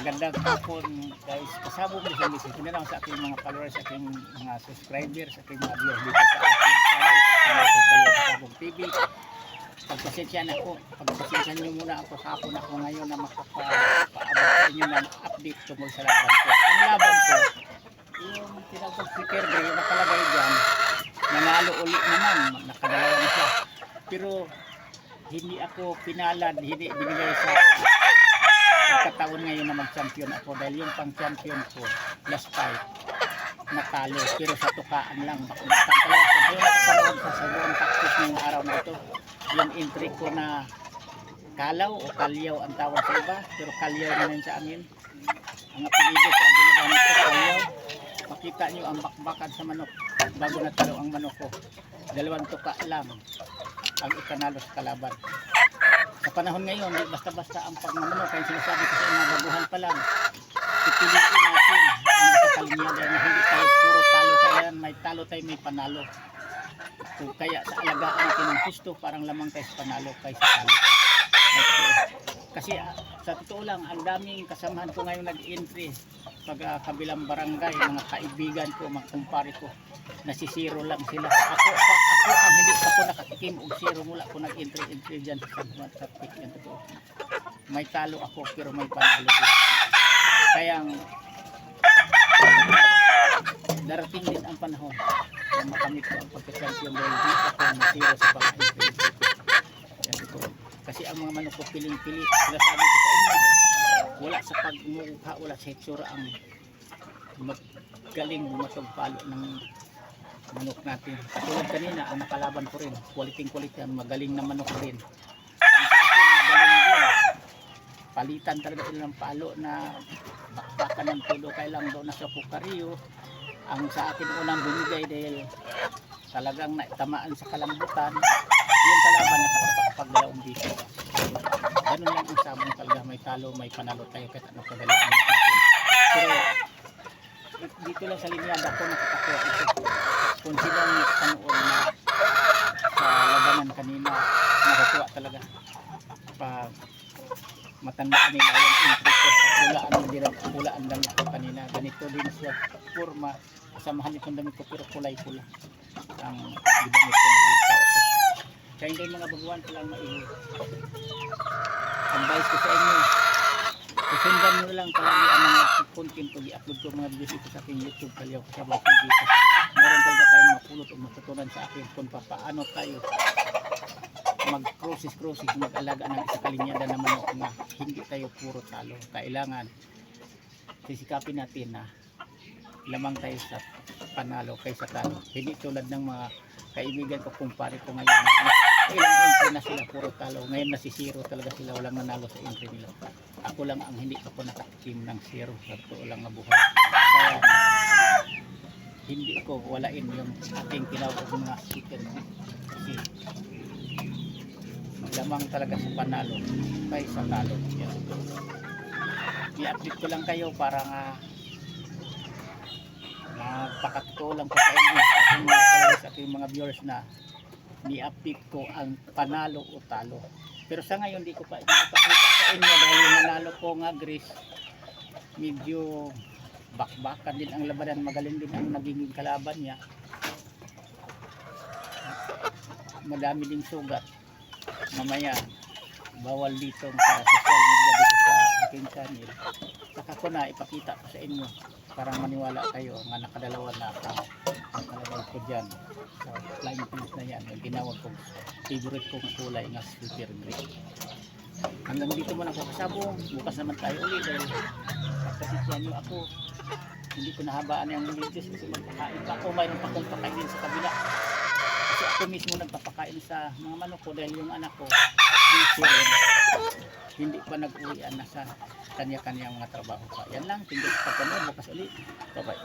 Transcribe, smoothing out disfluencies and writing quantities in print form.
Magandang hapon guys. Kasabog mo sa message na lang sa aking mga followers, sa aking mga subscribers, sa aking mga viewers dito sa aking channel, sa Kasabog TV. Pagpasensya na ako. Pagpasensya nyo muna ako. Hapon ako ngayon na makapaabot sa inyo ng update tungkol sa laban ko. Ang laban ko, yung tinatawag si Kerry, nakalagay dyan, nanalo ulit naman. Nakadalawa na siya. Pero hindi ako pinalad, hindi binigay sa pagkataon ngayon na mag-champion ako dahil yung pang-champion ko last fight natalo pero sa tukaan lang bakbakan talaga kung yung nakapanood sa sagawang taktis ng araw na ito yung entry ko na kalaw o kalyaw ang tawag sa iba pero kalyaw naman sa amin ang apelido sa ginagamit ko kalyaw. Makita nyo ang bakbakan sa manok bago natalo ang manok ko, dalawang tuka lang ang ikanalo sa kalaban. Sa panahon ngayon, basta-basta ang pagmamanok, kaya sinasabi ko sa inyo, baguhan pa lang, pipiliin natin ang kakalingyaga na hindi tayo puro talo, kaya may talo tayo, may panalo. So, kaya sa alagaan natin ng gusto, parang lamang tayo sa panalo, kaysa talo. Kasi sa totoo lang, ang daming kasamahan ko ngayon nag-entry pag kabilang barangay, mga kaibigan ko, mga kumpare ko, nasisiro lang sila. Ako ang hindi pa ko nakatikim og zero mula ko nag-entry dyan sa pick yan totoo. May talo ako pero may panalo din. Kaya darating din ang panahon na makamit ko ang pagka-champion dahil di ako nasiro sa pag-entry. Kasi ang mga manok ko piling-pili, sila sabi ko sa inyo, wala sa pagmukha, wala sa hitsura ang magaling bumatog palo ng manok natin. Katulad kanina, ang nakalaban ko rin, quality, magaling na manok rin. Ang sa akin, magaling din. Palitan talaga sila ng palo na bakbakan ng todo, kailang doon na sa Pukario. Ang sa akin unang bumigay dahil talagang naitamaan sa kalambutan, yung kalaban nakapagpag dalawang dito. Ganun lang ang sabong talaga, may talo, may panalo tayo kahit ano kagalaan natin. Pero dito lang sa linyada ko nakakakuha ito. Kung silang panood na sa labanan kanina, nakakuha talaga. Pag matanda nila yung interest ko, pulaan lang ito kanina. Ganito din siya forma, kasamahan itong damit ko pero kulay-pula. Ang damit ko nagigtaw ako. Kaya hindi mga baguhan ko lang maihi. Advice ko sa inyo, susundan nyo lang palagi ang mga content ko, i-upload ko mga videos ito sa aking YouTube, Kalyaw Kasabog TV. Meron talaga tayong mapulot o matutunan sa akin kung paano tayo mag-process, mag-alaga ng isa kalinyada na manok na hindi tayo puro talo. Kailangan sisikapin natin na lamang tayo sa panalo kaysa talo. Hindi tulad ng mga kaibigan ko, kumpare ko ngayon, ilang entry na sila puro talo, ngayon nasisiro talaga sila, walang nanalo sa entry nila. Ako lang ang hindi pa po nakatikim ng zero, totoo lang nga buhay. Kaya hindi ko walain yung aking tinawag mga chicken kasi lamang talaga sa panalo kaysa talo. I-update ko lang kayo para nga magpakatotoo lang ko sa inyo sa aking mga viewers na ni-update ko ang panalo o talo. Pero sa ngayon di ko pa ipapakita sa inyo dahil yung nanalo ko nga Grace, medyo bakbakan din ang labanan, magaling din ang naging kalaban niya, madami ding sugat. Mamaya bawal dito sa social media dito sa aking channel, saka ko na ipakita ko sa inyo para maniwala kayo nga nakadalawa na ang kalabay ko dyan sa flying fish na yan, yung tinawag kong favorite kong kulay nga super green. Hanggang dito muna ako Kasabong, bukas naman tayo ulit dahil pagkasisyan nyo ako, hindi ko nahabaan yung videos kasi magpakain pa ako, mayroon pa akong pakain din sa kabila kasi ako mismo nagpapakain sa mga manok ko dahil yung anak ko busy rin, hindi pa nag-uwian na sa kanya-kanyang mga trabaho pa. Yan lang, tingnan sa pagkanood, bukas ulit, bye bye.